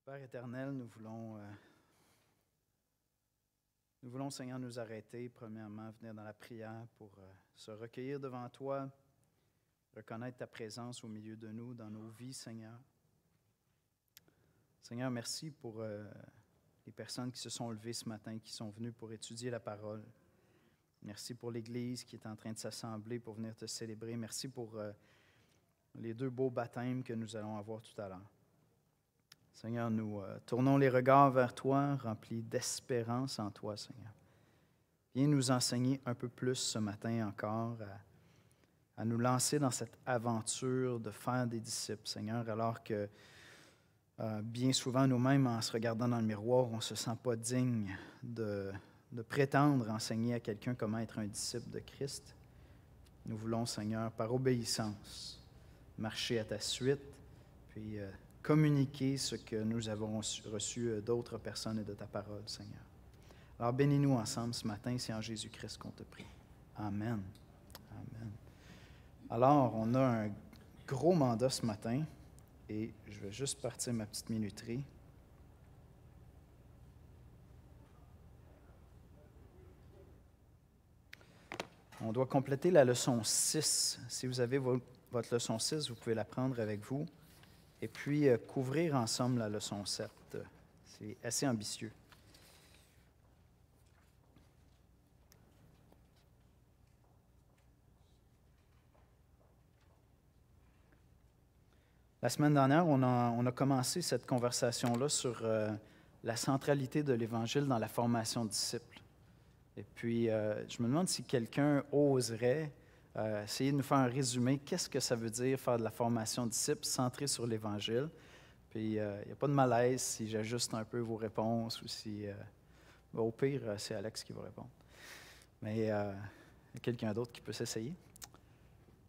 Père éternel, nous voulons, Seigneur, nous arrêter, premièrement, venir dans la prière pour se recueillir devant toi, reconnaître ta présence au milieu de nous, dans nos vies, Seigneur. Seigneur, merci pour les personnes qui se sont levées ce matin, qui sont venues pour étudier la parole. Merci pour l'Église qui est en train de s'assembler pour venir te célébrer. Merci pour les 2 beaux baptêmes que nous allons avoir tout à l'heure. Seigneur, nous tournons les regards vers toi, remplis d'espérance en toi, Seigneur. Viens nous enseigner un peu plus ce matin encore à nous lancer dans cette aventure de faire des disciples, Seigneur, alors que bien souvent nous-mêmes, en se regardant dans le miroir, on ne se sent pas digne de prétendre enseigner à quelqu'un comment être un disciple de Christ. Nous voulons, Seigneur, par obéissance, marcher à ta suite, puis communiquer ce que nous avons reçu d'autres personnes et de ta parole, Seigneur. Alors, bénis-nous ensemble ce matin, c'est en Jésus-Christ qu'on te prie. Amen. Amen. Alors, on a un gros mandat ce matin, et je vais juste partir ma petite minuterie. On doit compléter la leçon 6. Si vous avez votre leçon 6, vous pouvez la prendre avec vous. Et puis, couvrir ensemble la leçon 7. C'est assez ambitieux. La semaine dernière, on a commencé cette conversation-là sur la centralité de l'Évangile dans la formation de disciples. Et puis, je me demande si quelqu'un oserait essayer de nous faire un résumé. Qu'est-ce que ça veut dire faire de la formation de disciples centrée sur l'Évangile? Puis, il n'y a pas de malaise si j'ajuste un peu vos réponses ou si, au pire, c'est Alex qui va répondre. Mais il y a quelqu'un d'autre qui peut s'essayer.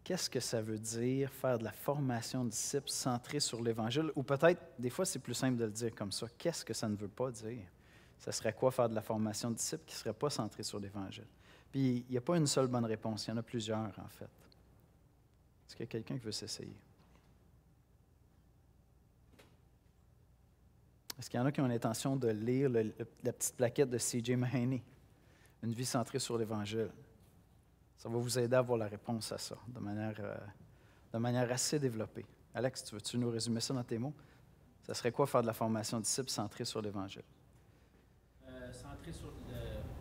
Qu'est-ce que ça veut dire faire de la formation de disciples centrée sur l'Évangile? Ou peut-être, des fois, c'est plus simple de le dire comme ça. Qu'est-ce que ça ne veut pas dire? Ça serait quoi faire de la formation de disciples qui ne serait pas centrée sur l'Évangile? Puis, il n'y a pas une seule bonne réponse. Il y en a plusieurs, en fait. Est-ce qu'il y a quelqu'un qui veut s'essayer? Est-ce qu'il y en a qui ont l'intention de lire la petite plaquette de C.J. Mahaney, Une vie centrée sur l'Évangile? Ça va vous aider à avoir la réponse à ça, de manière assez développée. Alex, veux-tu nous résumer ça dans tes mots? Ça serait quoi faire de la formation de disciples centrée sur l'Évangile? Centré sur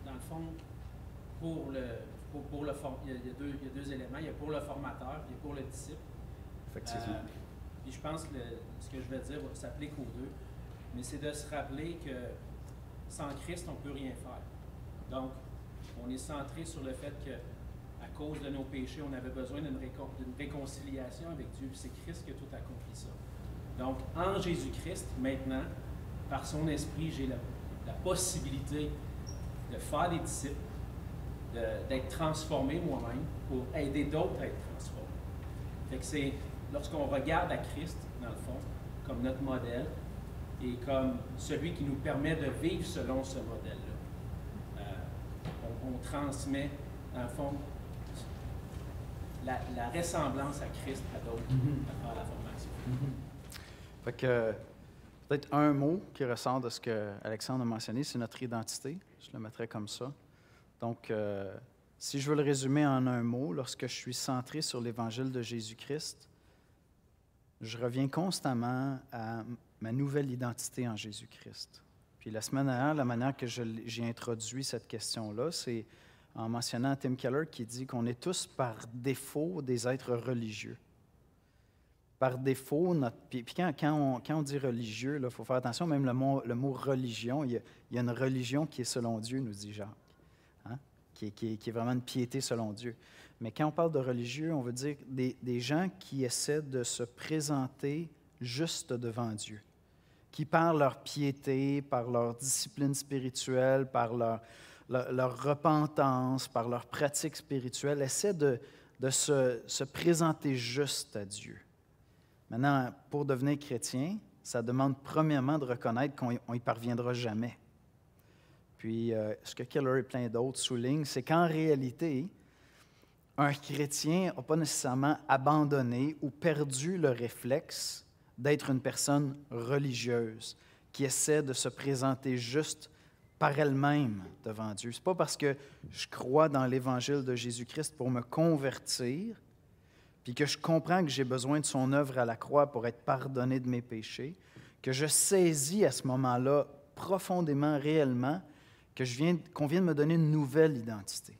dans le fond, il y a deux éléments. Il y a pour le formateur et pour le disciple. Effectivement. Puis je pense que ce que je vais dire va s'appliquer aux deux. Mais c'est de se rappeler que sans Christ, on ne peut rien faire. Donc, on est centré sur le fait que à cause de nos péchés, on avait besoin d'une réconciliation avec Dieu. Puis c'est Christ qui a tout accompli ça. Donc, en Jésus-Christ, maintenant, par son esprit, j'ai la possibilité de faire des disciples, d'être transformé moi-même pour aider d'autres à être transformés. Fait que c'est lorsqu'on regarde à Christ, dans le fond, comme notre modèle et comme celui qui nous permet de vivre selon ce modèle-là. On transmet, dans le fond, la ressemblance à Christ à d'autres à faire la formation. Fait que peut-être un mot qui ressort de ce que Alexandre a mentionné, c'est notre identité. Je le mettrais comme ça. Donc, si je veux le résumer en un mot, lorsque je suis centré sur l'Évangile de Jésus-Christ, je reviens constamment à ma nouvelle identité en Jésus-Christ. Puis la semaine dernière, la manière que j'ai introduit cette question-là, c'est en mentionnant Tim Keller qui dit qu'on est tous par défaut des êtres religieux. Par défaut, puis quand on dit religieux, il faut faire attention, même le mot religion, il y a une religion qui est selon Dieu, nous dit Jacques, hein? qui est vraiment une piété selon Dieu. Mais quand on parle de religieux, on veut dire des gens qui essaient de se présenter juste devant Dieu, qui par leur piété, par leur discipline spirituelle, par leur repentance, par leur pratique spirituelle, essaient de se présenter juste à Dieu. Maintenant, pour devenir chrétien, ça demande premièrement de reconnaître qu'on n'y parviendra jamais. Puis, ce que Keller et plein d'autres soulignent, c'est qu'en réalité, un chrétien n'a pas nécessairement abandonné ou perdu le réflexe d'être une personne religieuse, qui essaie de se présenter juste par elle-même devant Dieu. Ce n'est pas parce que je crois dans l'Évangile de Jésus-Christ pour me convertir, puis que je comprends que j'ai besoin de son œuvre à la croix pour être pardonné de mes péchés, que je saisis à ce moment-là profondément, réellement, qu'on vient de me donner une nouvelle identité.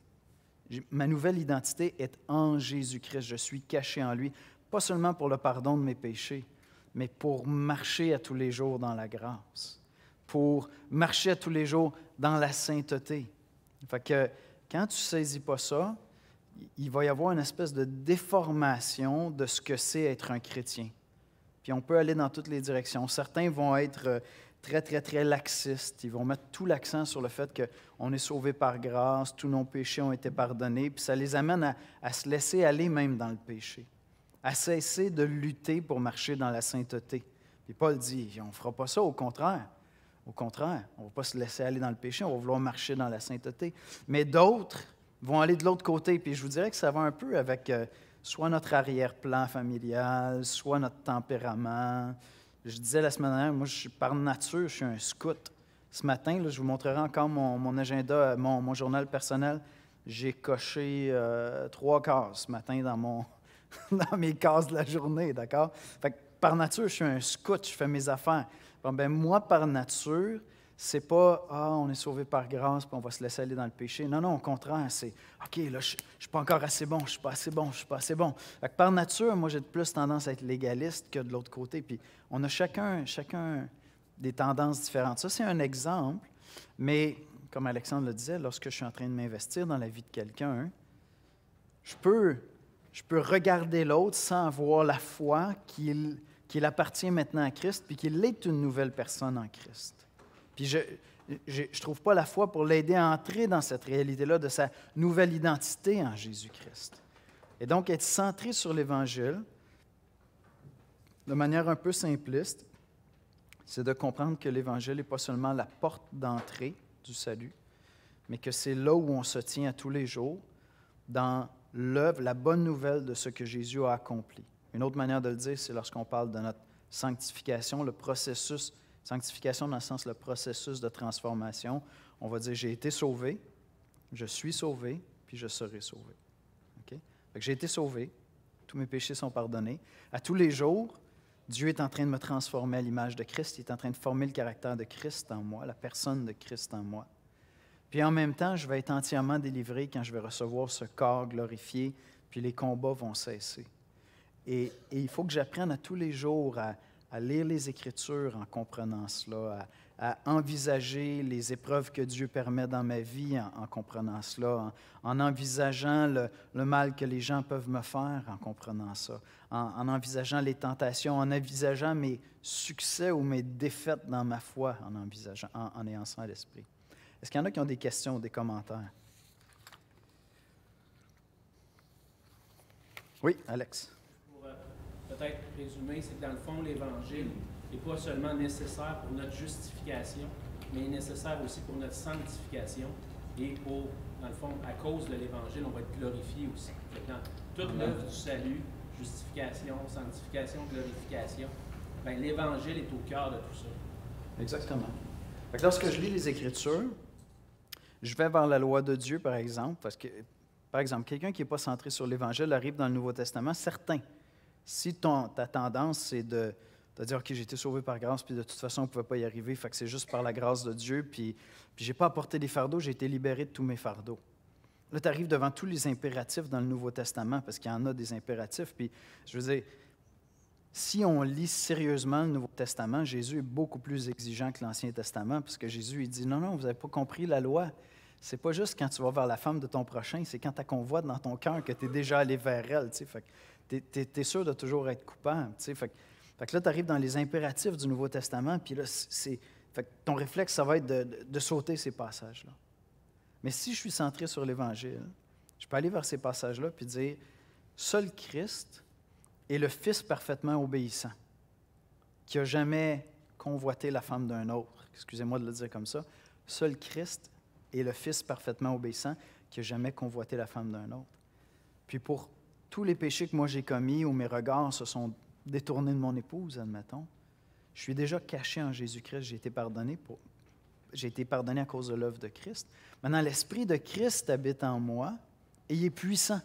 Ma nouvelle identité est en Jésus-Christ. Je suis caché en lui, pas seulement pour le pardon de mes péchés, mais pour marcher à tous les jours dans la grâce, pour marcher à tous les jours dans la sainteté. Fait que quand tu ne saisis pas ça, il va y avoir une espèce de déformation de ce que c'est être un chrétien. Puis on peut aller dans toutes les directions. Certains vont être très, très, très laxistes. Ils vont mettre tout l'accent sur le fait qu'on est sauvé par grâce, tous nos péchés ont été pardonnés, puis ça les amène à se laisser aller même dans le péché, à cesser de lutter pour marcher dans la sainteté. Puis Paul dit, on ne fera pas ça, au contraire. Au contraire, on ne va pas se laisser aller dans le péché, on va vouloir marcher dans la sainteté. Mais d'autres vont aller de l'autre côté. Puis je vous dirais que ça va un peu avec soit notre arrière-plan familial, soit notre tempérament. Je disais la semaine dernière, moi, par nature, je suis un scout. Ce matin, là, je vous montrerai encore mon agenda, mon journal personnel. J'ai coché 3 cases ce matin dans mes cases de la journée, d'accord? Fait que par nature, je suis un scout, je fais mes affaires. Bon, ben, moi, par nature, c'est pas « Ah, on est sauvé par grâce, puis on va se laisser aller dans le péché ». Non, au contraire, c'est « OK, là, je ne suis pas encore assez bon, je ne suis pas assez bon, je ne suis pas assez bon ». Fait que par nature, moi, j'ai plus tendance à être légaliste que de l'autre côté. Puis on a chacun des tendances différentes. Ça, c'est un exemple, mais comme Alexandre le disait, lorsque je suis en train de m'investir dans la vie de quelqu'un, je peux regarder l'autre sans avoir la foi qu'il appartient maintenant à Christ, puis qu'il est une nouvelle personne en Christ. Puis je ne trouve pas la foi pour l'aider à entrer dans cette réalité-là de sa nouvelle identité en Jésus-Christ. Et donc, être centré sur l'Évangile, de manière un peu simpliste, c'est de comprendre que l'Évangile n'est pas seulement la porte d'entrée du salut, mais que c'est là où on se tient à tous les jours, dans l'œuvre, la bonne nouvelle de ce que Jésus a accompli. Une autre manière de le dire, c'est lorsqu'on parle de notre sanctification, le processus, sanctification dans le sens le processus de transformation. On va dire, j'ai été sauvé, je suis sauvé, puis je serai sauvé. Okay? Fait que j'ai été sauvé, tous mes péchés sont pardonnés. À tous les jours, Dieu est en train de me transformer à l'image de Christ, il est en train de former le caractère de Christ en moi, la personne de Christ en moi. Puis en même temps, je vais être entièrement délivré quand je vais recevoir ce corps glorifié, puis les combats vont cesser. Et il faut que j'apprenne à tous les jours à lire les Écritures en comprenant cela, à envisager les épreuves que Dieu permet dans ma vie en comprenant cela, en envisageant le mal que les gens peuvent me faire en comprenant ça, en envisageant les tentations, en envisageant mes succès ou mes défaites dans ma foi, en ayant ça à l'esprit. Est-ce qu'il y en a qui ont des questions ou des commentaires? Oui, Alex. Peut-être résumer, c'est que dans le fond, l'Évangile n'est pas seulement nécessaire pour notre justification, mais nécessaire aussi pour notre sanctification et pour, dans le fond, à cause de l'Évangile, on va être glorifié aussi. Dans toute l'œuvre du salut, justification, sanctification, glorification, bien, l'Évangile est au cœur de tout ça. Exactement. Fait que lorsque je lis les Écritures, je vais vers la loi de Dieu, par exemple, parce que, par exemple, quelqu'un qui n'est pas centré sur l'Évangile arrive dans le Nouveau Testament, certain. Si ta tendance, c'est de dire « OK, j'ai été sauvé par grâce, puis de toute façon, on ne pouvait pas y arriver, fait que c'est juste par la grâce de Dieu, puis je n'ai pas apporté des fardeaux, j'ai été libéré de tous mes fardeaux. » Là, tu arrives devant tous les impératifs dans le Nouveau Testament, parce qu'il y en a des impératifs, puis je veux dire, si on lit sérieusement le Nouveau Testament, Jésus est beaucoup plus exigeant que l'Ancien Testament, parce que Jésus, il dit « Non, vous n'avez pas compris la loi. C'est pas juste quand tu vas vers la femme de ton prochain, c'est quand tu as convoite dans ton cœur que tu es déjà allé vers elle. » Fait que tu es sûr de toujours être coupable. Fait que là, tu arrives dans les impératifs du Nouveau Testament, puis là, fait que ton réflexe, ça va être de sauter ces passages-là. Mais si je suis centré sur l'Évangile, je peux aller vers ces passages-là puis dire « Seul Christ est le Fils parfaitement obéissant, qui n'a jamais convoité la femme d'un autre. » Excusez-moi de le dire comme ça. Seul Christ est le Fils parfaitement obéissant, qui n'a jamais convoité la femme d'un autre. Puis pour tous les péchés que moi j'ai commis, où mes regards se sont détournés de mon épouse, admettons, Je suis déjà caché en Jésus-Christ, j'ai été pardonné à cause de l'œuvre de Christ. Maintenant, l'Esprit de Christ habite en moi et il est puissant.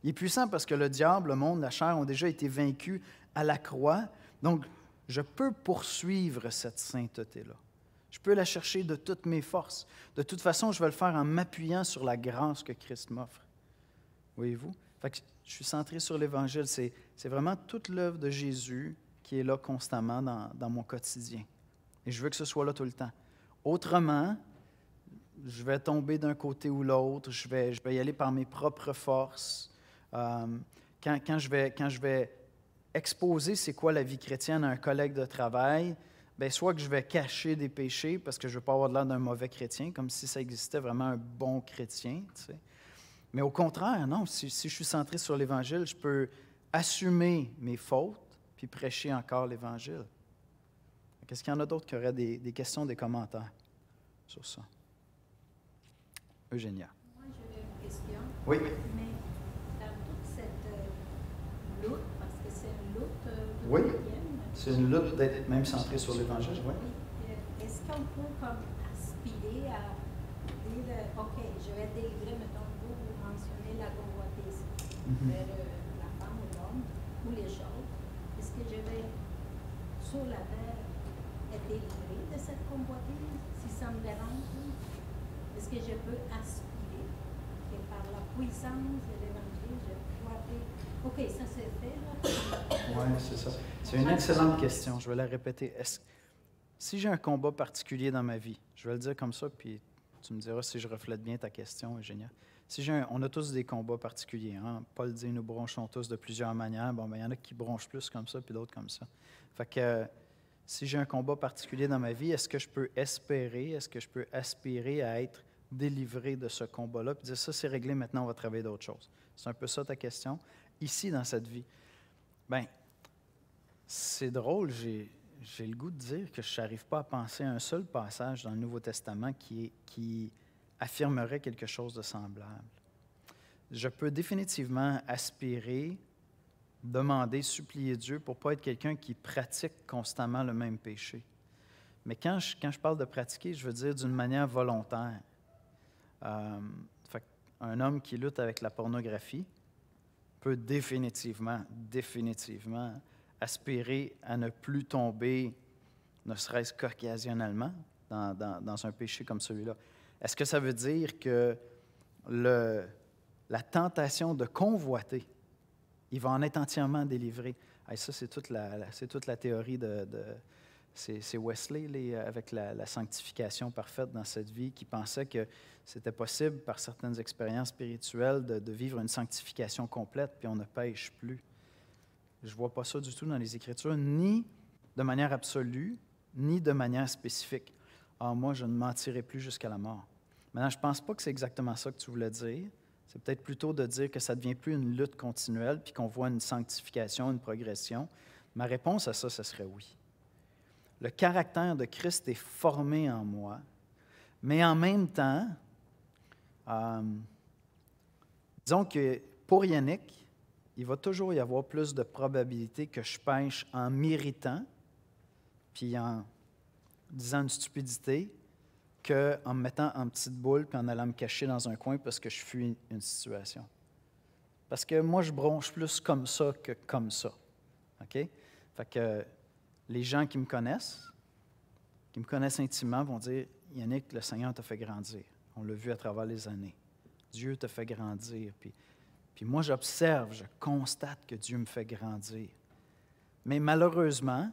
Il est puissant parce que le diable, le monde, la chair ont déjà été vaincus à la croix. Donc, je peux poursuivre cette sainteté-là. Je peux la chercher de toutes mes forces. De toute façon, je vais le faire en m'appuyant sur la grâce que Christ m'offre. Voyez-vous? Fait que je suis centré sur l'Évangile. C'est vraiment toute l'œuvre de Jésus qui est là constamment dans mon quotidien. Et je veux que ce soit là tout le temps. Autrement, je vais tomber d'un côté ou l'autre, je vais y aller par mes propres forces. Quand je vais exposer c'est quoi la vie chrétienne à un collègue de travail, bien, soit que je vais cacher des péchés parce que je ne veux pas avoir l'air d'un mauvais chrétien, comme si ça existait vraiment un bon chrétien. Tu sais. Mais au contraire, non, si je suis centré sur l'Évangile, je peux assumer mes fautes puis prêcher encore l'Évangile. Est-ce qu'il y en a d'autres qui auraient des questions, des commentaires sur ça? Eugénia. Moi, j'avais une question. Oui. Mais dans toute cette lutte, parce que c'est une lutte Oui. quotidienne. C'est une lutte d'être même centré sur l'Évangile, oui. Est-ce qu'on peut comme aspirer à dire, OK, je vais délivrer, mettons, vous mentionnez la convoitise vers la femme ou l'homme ou les choses. Est-ce que je vais, sur la terre, être délivré de cette convoitise, si ça me dérange? Est-ce que je peux aspirer que par la puissance de l'Évangile, je peux aller... OK, ça c'est fait, là. Oui, c'est ça. C'est une excellente question. Je vais la répéter. Si j'ai un combat particulier dans ma vie, je vais le dire comme ça, puis tu me diras si je reflète bien ta question, Eugénia. On a tous des combats particuliers. Hein? Paul dit, nous bronchons tous de plusieurs manières. Bon, ben, il y en a qui bronchent plus comme ça, puis d'autres comme ça. Fait que si j'ai un combat particulier dans ma vie, est-ce que je peux espérer, est-ce que je peux aspirer à être délivré de ce combat-là, puis dire, ça, c'est réglé, maintenant, on va travailler d'autres choses. C'est un peu ça ta question. Ici, dans cette vie, bien, c'est drôle, j'ai le goût de dire que je n'arrive pas à penser à un seul passage dans le Nouveau Testament qui affirmerait quelque chose de semblable. Je peux définitivement aspirer, demander, supplier Dieu pour ne pas être quelqu'un qui pratique constamment le même péché. Mais quand je parle de pratiquer, je veux dire d'une manière volontaire. Un homme qui lutte avec la pornographie peut définitivement aspirer à ne plus tomber, ne serait-ce qu'occasionnellement, dans un péché comme celui-là. Est-ce que ça veut dire que la tentation de convoiter, il va en être entièrement délivré? Et ça, c'est toute la théorie c'est Wesley, avec la sanctification parfaite dans cette vie, qui pensait que c'était possible, par certaines expériences spirituelles, de vivre une sanctification complète, puis on ne pêche plus. Je ne vois pas ça du tout dans les Écritures, ni de manière absolue, ni de manière spécifique. Ah, moi, je ne mentirai plus jusqu'à la mort. Maintenant, je ne pense pas que c'est exactement ça que tu voulais dire. C'est peut-être plutôt de dire que ça ne devient plus une lutte continuelle, puis qu'on voit une sanctification, une progression. Ma réponse à ça, ce serait oui. Le caractère de Christ est formé en moi, mais en même temps, disons que pour Yannick, il va toujours y avoir plus de probabilité que je pêche en m'irritant, puis en disant une stupidité, qu'en me mettant en petite boule puis en allant me cacher dans un coin parce que je fuis une situation. Parce que moi, je bronche plus comme ça que comme ça. OK? Fait que les gens qui me connaissent intimement, vont dire, « Yannick, le Seigneur t'a fait grandir. On l'a vu à travers les années. Dieu t'a fait grandir. » Puis moi, j'observe, je constate que Dieu me fait grandir. Mais malheureusement,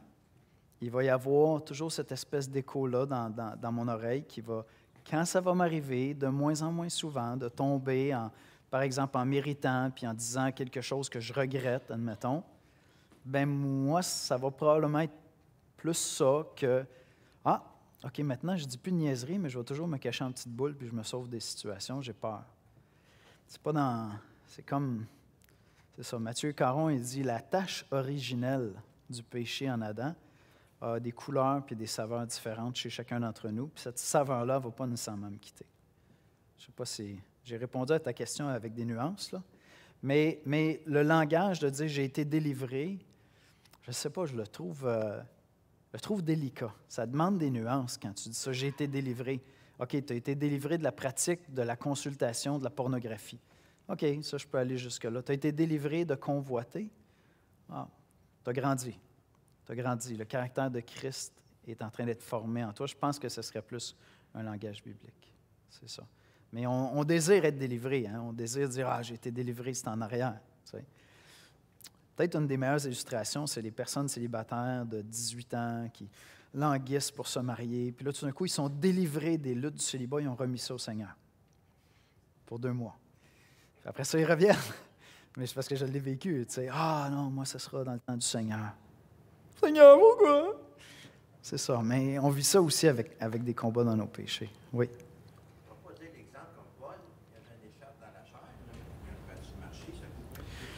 il va y avoir toujours cette espèce d'écho-là dans mon oreille qui va, quand ça va m'arriver, de moins en moins souvent, de tomber, par exemple, en m'irritant puis en disant quelque chose que je regrette, admettons, bien moi, ça va probablement être plus ça que « Ah, OK, maintenant, je ne dis plus de niaiserie, mais je vais toujours me cacher en petite boule puis je me sauve des situations, j'ai peur. » C'est pas dans... C'est comme... C'est ça, Mathieu Caron, il dit « La tache originelle du péché en Adam a des couleurs puis des saveurs différentes chez chacun d'entre nous, puis cette saveur-là ne va pas nécessairement me quitter. » Je ne sais pas si j'ai répondu à ta question avec des nuances, là, mais le langage de dire « j'ai été délivré », je ne sais pas, je le trouve Je le trouve délicat. Ça demande des nuances quand tu dis ça. J'ai été délivré. OK, tu as été délivré de la pratique de la consultation, de la pornographie. OK, ça, je peux aller jusque-là. Tu as été délivré de convoiter. Ah, tu as grandi. Tu as grandi. Le caractère de Christ est en train d'être formé en toi. Je pense que ce serait plus un langage biblique. C'est ça. Mais on désire être délivré. Hein? On désire dire « Ah, j'ai été délivré, c'est en arrière. » Tu sais. Peut-être une des meilleures illustrations, c'est les personnes célibataires de 18 ans qui languissent pour se marier. Puis là, tout d'un coup, ils sont délivrés des luttes du célibat. Ils ont remis ça au Seigneur pour 2 mois. Puis après ça, ils reviennent. Mais c'est parce que je l'ai vécu. Tu sais, ah non, moi, ce sera dans le temps du Seigneur. Seigneur, pourquoi? C'est ça. Mais on vit ça aussi avec des combats dans nos péchés. Oui.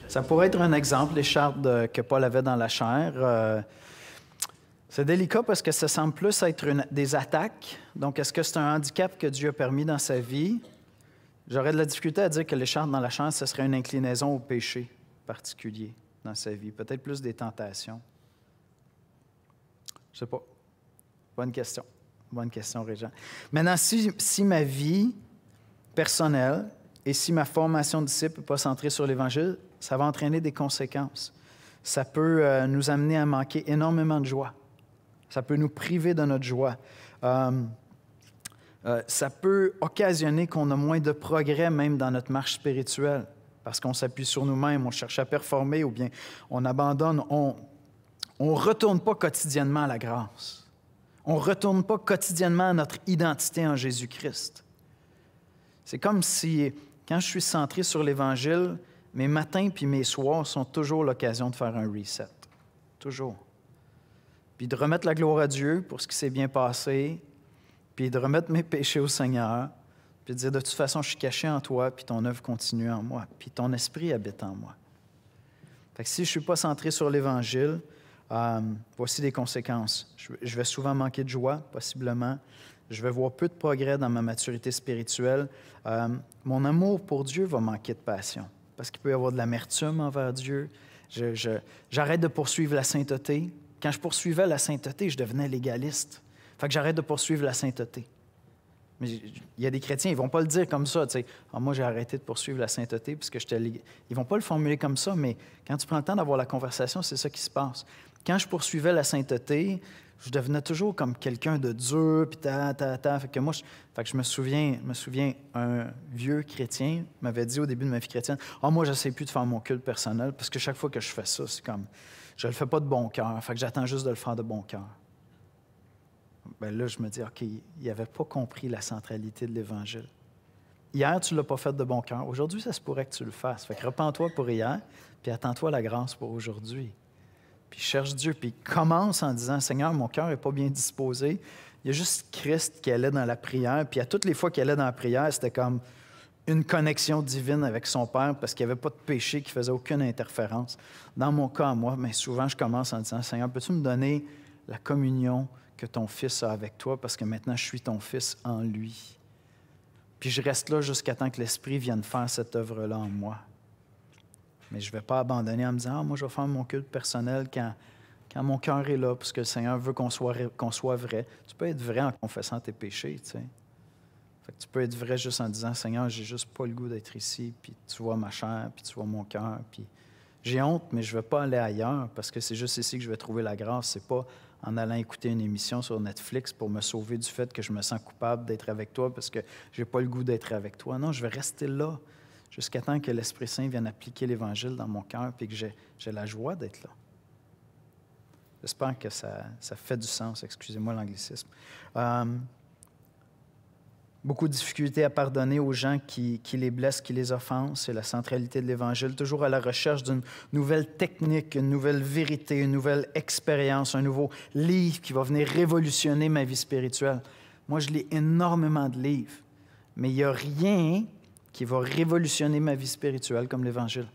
Ça pourrait être un exemple, l'écharpe que Paul avait dans la chair. C'est délicat parce que ça semble plus être des attaques. Donc, est-ce que c'est un handicap que Dieu a permis dans sa vie? J'aurais de la difficulté à dire que l'écharpe dans la chair, ce serait une inclinaison au péché particulier dans sa vie. Peut-être plus des tentations. Je ne sais pas. Bonne question. Bonne question, Régent. Maintenant, si ma vie personnelle et si ma formation de disciple n'est pas centrée sur l'Évangile, ça va entraîner des conséquences. Ça peut nous amener à manquer énormément de joie. Ça peut nous priver de notre joie. Ça peut occasionner qu'on a moins de progrès même dans notre marche spirituelle parce qu'on s'appuie sur nous-mêmes, on cherche à performer ou bien on abandonne. On ne retourne pas quotidiennement à la grâce. On ne retourne pas quotidiennement à notre identité en Jésus-Christ. C'est comme si, quand je suis centré sur l'Évangile, mes matins puis mes soirs sont toujours l'occasion de faire un reset. Toujours. Puis de remettre la gloire à Dieu pour ce qui s'est bien passé, puis de remettre mes péchés au Seigneur, puis de dire, de toute façon, je suis caché en toi, puis ton œuvre continue en moi, puis ton esprit habite en moi. Fait que si je ne suis pas centré sur l'Évangile, voici les conséquences. Je vais souvent manquer de joie, possiblement. Je vais voir peu de progrès dans ma maturité spirituelle. Mon amour pour Dieu va manquer de passion, parce qu'il peut y avoir de l'amertume envers Dieu. J'arrête de poursuivre la sainteté. Quand je poursuivais la sainteté, je devenais légaliste. Fait que j'arrête de poursuivre la sainteté. Mais il y a des chrétiens, ils ne vont pas le dire comme ça. Moi, j'ai arrêté de poursuivre la sainteté parce que j'étais légaliste. Ils ne vont pas le formuler comme ça, mais quand tu prends le temps d'avoir la conversation, c'est ça qui se passe. Quand je poursuivais la sainteté, je devenais toujours comme quelqu'un de dur, puis Fait que moi, je me souviens, un vieux chrétien m'avait dit au début de ma vie chrétienne, « moi, je n'essaie plus de faire mon culte personnel, parce que chaque fois que je fais ça, c'est comme, je ne le fais pas de bon cœur, fait que j'attends juste de le faire de bon cœur. » Bien là, je me dis, OK, il n'avait pas compris la centralité de l'Évangile. Hier, tu ne l'as pas fait de bon cœur. Aujourd'hui, ça se pourrait que tu le fasses. Fait que repens-toi pour hier, puis attends-toi la grâce pour aujourd'hui. Puis cherche Dieu, puis commence en disant, « Seigneur, mon cœur n'est pas bien disposé. » Il y a juste Christ qui allait dans la prière, puis à toutes les fois qu'il allait dans la prière, c'était comme une connexion divine avec son Père parce qu'il n'y avait pas de péché qui faisait aucune interférence. Dans mon cas, moi, mais souvent, je commence en disant, « Seigneur, peux-tu me donner la communion que ton Fils a avec toi parce que maintenant, je suis ton Fils en lui. » Puis je reste là jusqu'à temps que l'Esprit vienne faire cette œuvre-là en moi. Mais je ne vais pas abandonner en me disant « moi, je vais faire mon culte personnel quand mon cœur est là, parce que le Seigneur veut qu'on soit vrai. » Tu peux être vrai en confessant tes péchés, tu sais. Fait que tu peux être vrai juste en disant « Seigneur, j'ai juste pas le goût d'être ici, puis tu vois ma chair, puis tu vois mon cœur, puis j'ai honte, mais je ne vais pas aller ailleurs, parce que c'est juste ici que je vais trouver la grâce. C'est pas en allant écouter une émission sur Netflix pour me sauver du fait que je me sens coupable d'être avec toi parce que je n'ai pas le goût d'être avec toi. Non, je vais rester là jusqu'à temps que l'Esprit Saint vienne appliquer l'Évangile dans mon cœur et que j'ai la joie d'être là. J'espère que ça fait du sens. Excusez-moi l'anglicisme. Beaucoup de difficultés à pardonner aux gens qui les blessent, qui les offensent. C'est la centralité de l'Évangile. Toujours à la recherche d'une nouvelle technique, une nouvelle vérité, une nouvelle expérience, un nouveau livre qui va venir révolutionner ma vie spirituelle. Moi, je lis énormément de livres, mais il n'y a rien qui va révolutionner ma vie spirituelle comme l'Évangile.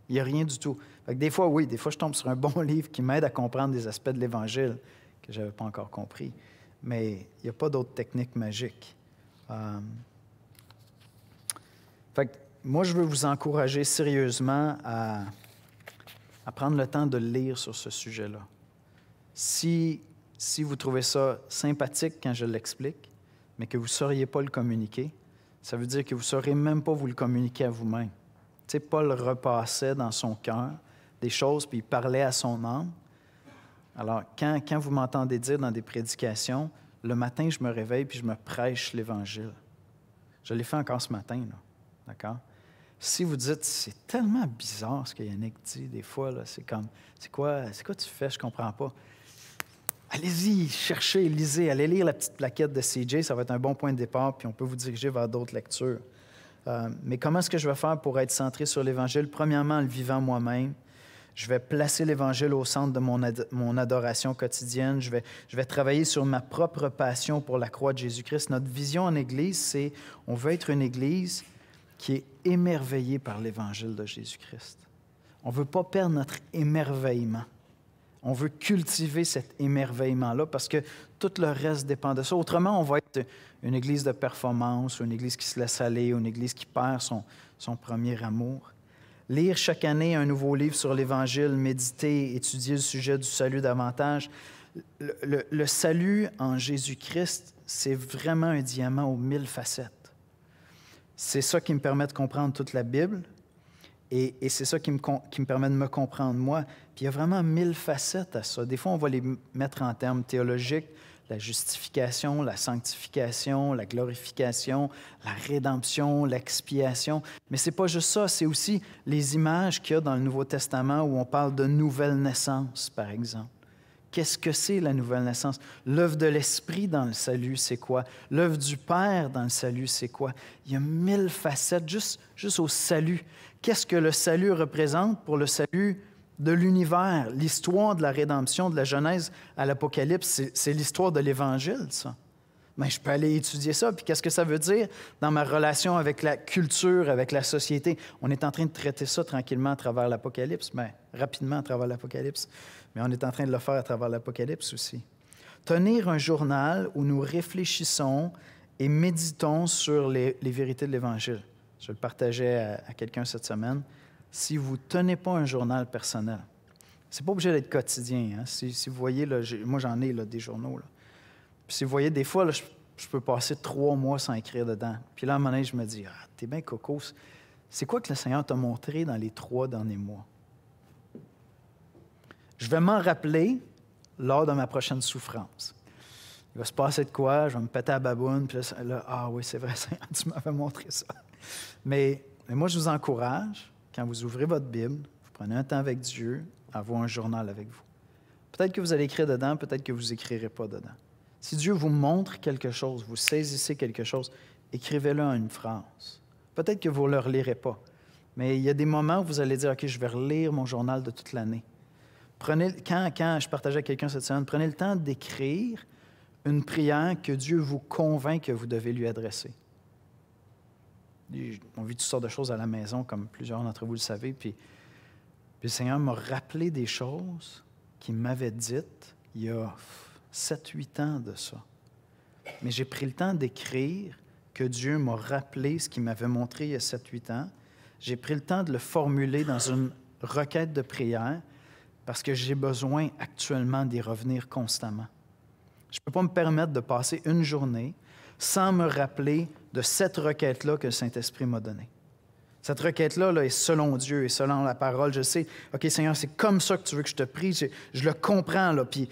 Il n'y a rien du tout. Fait que des fois, oui, des fois, je tombe sur un bon livre qui m'aide à comprendre des aspects de l'Évangile que je n'avais pas encore compris. Mais il n'y a pas d'autres techniques magiques. Fait que moi, je veux vous encourager sérieusement à prendre le temps de lire sur ce sujet-là. Si si vous trouvez ça sympathique quand je l'explique, mais que vous ne sauriez pas le communiquer, ça veut dire que vous ne saurez même pas vous le communiquer à vous-même. Tu sais, Paul repassait dans son cœur des choses, puis il parlait à son âme. Alors, quand vous m'entendez dire dans des prédications, le matin, je me réveille puis je me prêche l'Évangile. Je l'ai fait encore ce matin, là. D'accord? Si vous dites, c'est tellement bizarre ce que Yannick dit des fois, là, c'est comme, c'est quoi tu fais, je ne comprends pas. Allez-y, cherchez, lisez, allez lire la petite plaquette de CJ, ça va être un bon point de départ, puis on peut vous diriger vers d'autres lectures. Mais comment est-ce que je vais faire pour être centré sur l'Évangile? Premièrement, en le vivant moi-même. Je vais placer l'Évangile au centre de mon adoration quotidienne. Je vais travailler sur ma propre passion pour la croix de Jésus-Christ. Notre vision en Église, c'est on veut être une Église qui est émerveillée par l'Évangile de Jésus-Christ. On ne veut pas perdre notre émerveillement. On veut cultiver cet émerveillement-là parce que tout le reste dépend de ça. Autrement, on va être une Église de performance, ou une Église qui se laisse aller, ou une Église qui perd son premier amour. Lire chaque année un nouveau livre sur l'Évangile, méditer, étudier le sujet du salut davantage. Le salut en Jésus-Christ, c'est vraiment un diamant aux 1000 facettes. C'est ça qui me permet de comprendre toute la Bible et c'est ça qui me permet de me comprendre moi. Puis il y a vraiment 1000 facettes à ça. Des fois, on va les mettre en termes théologiques, la justification, la sanctification, la glorification, la rédemption, l'expiation. Mais ce n'est pas juste ça, c'est aussi les images qu'il y a dans le Nouveau Testament où on parle de nouvelle naissance, par exemple. Qu'est-ce que c'est la nouvelle naissance? L'œuvre de l'Esprit dans le salut, c'est quoi? L'œuvre du Père dans le salut, c'est quoi? Il y a 1000 facettes juste au salut. Qu'est-ce que le salut représente pour le salut de l'univers? L'histoire de la rédemption, de la Genèse à l'Apocalypse, c'est l'histoire de l'Évangile, ça. Mais je peux aller étudier ça. Puis qu'est-ce que ça veut dire dans ma relation avec la culture, avec la société? On est en train de traiter ça tranquillement à travers l'Apocalypse, mais rapidement à travers l'Apocalypse. Mais on est en train de le faire à travers l'Apocalypse aussi. Tenir un journal où nous réfléchissons et méditons sur les vérités de l'Évangile. Je le partageais à quelqu'un cette semaine. Si vous ne tenez pas un journal personnel, ce n'est pas obligé d'être quotidien. Hein? Si vous voyez, là, moi j'en ai là, des journaux. Là. Puis si vous voyez, des fois, là, je peux passer 3 mois sans écrire dedans. Puis là, à un moment donné, je me dis, t'es bien coco. C'est quoi que le Seigneur t'a montré dans les 3 derniers mois? Je vais m'en rappeler lors de ma prochaine souffrance. Il va se passer de quoi? Je vais me péter à la baboune. Puis là, oui, c'est vrai, Seigneur, tu m'avais montré ça. Mais moi, je vous encourage, quand vous ouvrez votre Bible, vous prenez un temps avec Dieu, à avoir un journal avec vous. Peut-être que vous allez écrire dedans, peut-être que vous n'écrirez pas dedans. Si Dieu vous montre quelque chose, vous saisissez quelque chose, écrivez-le en une phrase. Peut-être que vous ne le relirez pas, mais il y a des moments où vous allez dire, OK, je vais relire mon journal de toute l'année. Quand je partageais avec quelqu'un cette semaine, prenez le temps d'écrire une prière que Dieu vous convainc que vous devez lui adresser. On vit toutes sortes de choses à la maison, comme plusieurs d'entre vous le savez, puis le Seigneur m'a rappelé des choses qu'il m'avait dites il y a 7-8 ans de ça. Mais j'ai pris le temps d'écrire que Dieu m'a rappelé ce qu'il m'avait montré il y a 7-8 ans. J'ai pris le temps de le formuler dans une requête de prière parce que j'ai besoin actuellement d'y revenir constamment. Je ne peux pas me permettre de passer une journée sans me rappeler de cette requête-là que le Saint-Esprit m'a donnée. Cette requête-là là, est selon Dieu et selon la parole. Je sais, OK, Seigneur, c'est comme ça que tu veux que je te prie. Je le comprends, là, puis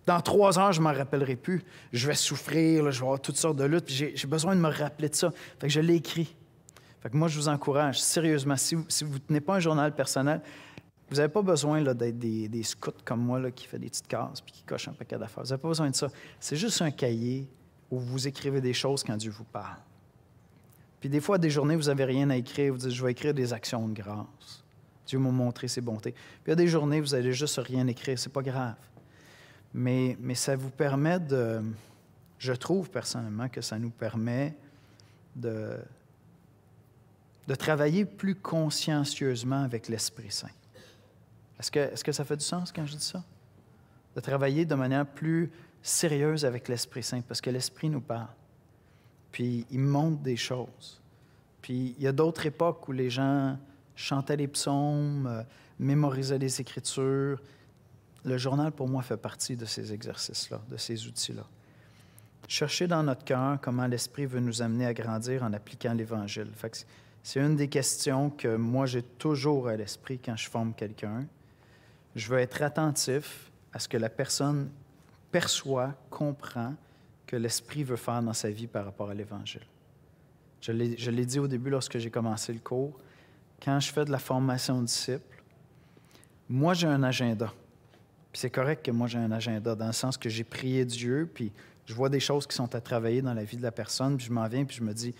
dans 3 heures, je ne m'en rappellerai plus. Je vais souffrir, là, je vais avoir toutes sortes de luttes, puis j'ai besoin de me rappeler de ça. Fait que je l'ai écrit. Fait que moi, je vous encourage, sérieusement, si vous ne tenez pas un journal personnel, vous n'avez pas besoin là, d'être des scouts comme moi là, qui fait des petites cases puis qui coche un paquet d'affaires. Vous n'avez pas besoin de ça. C'est juste un cahier où vous écrivez des choses quand Dieu vous parle. Puis des fois, des journées, vous n'avez rien à écrire. Vous dites, je vais écrire des actions de grâce. Dieu m'a montré ses bontés. Puis il y a des journées, vous n'allez juste rien écrire. C'est pas grave. Mais ça vous permet de... Je trouve personnellement que ça nous permet de travailler plus consciencieusement avec l'Esprit Saint. Est-ce que ça fait du sens quand je dis ça? De travailler de manière plus sérieuse avec l'Esprit Saint, parce que l'Esprit nous parle. Puis il me montre des choses. Puis il y a d'autres époques où les gens chantaient les psaumes, mémorisaient les Écritures, le journal, pour moi, fait partie de ces exercices-là, de ces outils-là. Chercher dans notre cœur comment l'Esprit veut nous amener à grandir en appliquant l'Évangile. Fait que c'est une des questions que moi, j'ai toujours à l'esprit quand je forme quelqu'un. Je veux être attentif à ce que la personne perçoit, comprend que l'Esprit veut faire dans sa vie par rapport à l'Évangile. Je l'ai dit au début lorsque j'ai commencé le cours. Quand je fais de la formation de disciples, moi, j'ai un agenda. Puis c'est correct que moi, j'ai un agenda, dans le sens que j'ai prié Dieu, puis je vois des choses qui sont à travailler dans la vie de la personne, puis je m'en viens, puis je me dis,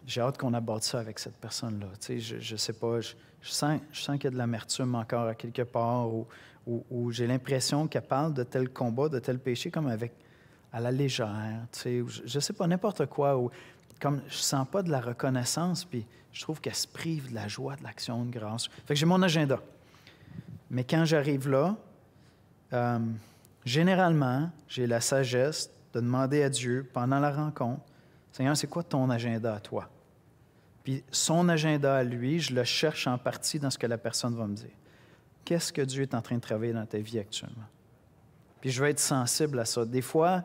j'ai hâte qu'on aborde ça avec cette personne-là. Tu sais, je sais pas, je sens qu'il y a de l'amertume encore à quelque part, ou j'ai l'impression qu'elle parle de tel combat, de tel péché, comme à la légère, tu sais, je sais pas, n'importe quoi, ou comme je sens pas de la reconnaissance, puis je trouve qu'elle se prive de la joie, de l'action de grâce. Fait que j'ai mon agenda. Mais quand j'arrive là, généralement, j'ai la sagesse de demander à Dieu, pendant la rencontre, « Seigneur, c'est quoi ton agenda à toi? » Puis son agenda à lui, je le cherche en partie dans ce que la personne va me dire. Qu'est-ce que Dieu est en train de travailler dans ta vie actuellement? Puis je vais être sensible à ça. Des fois,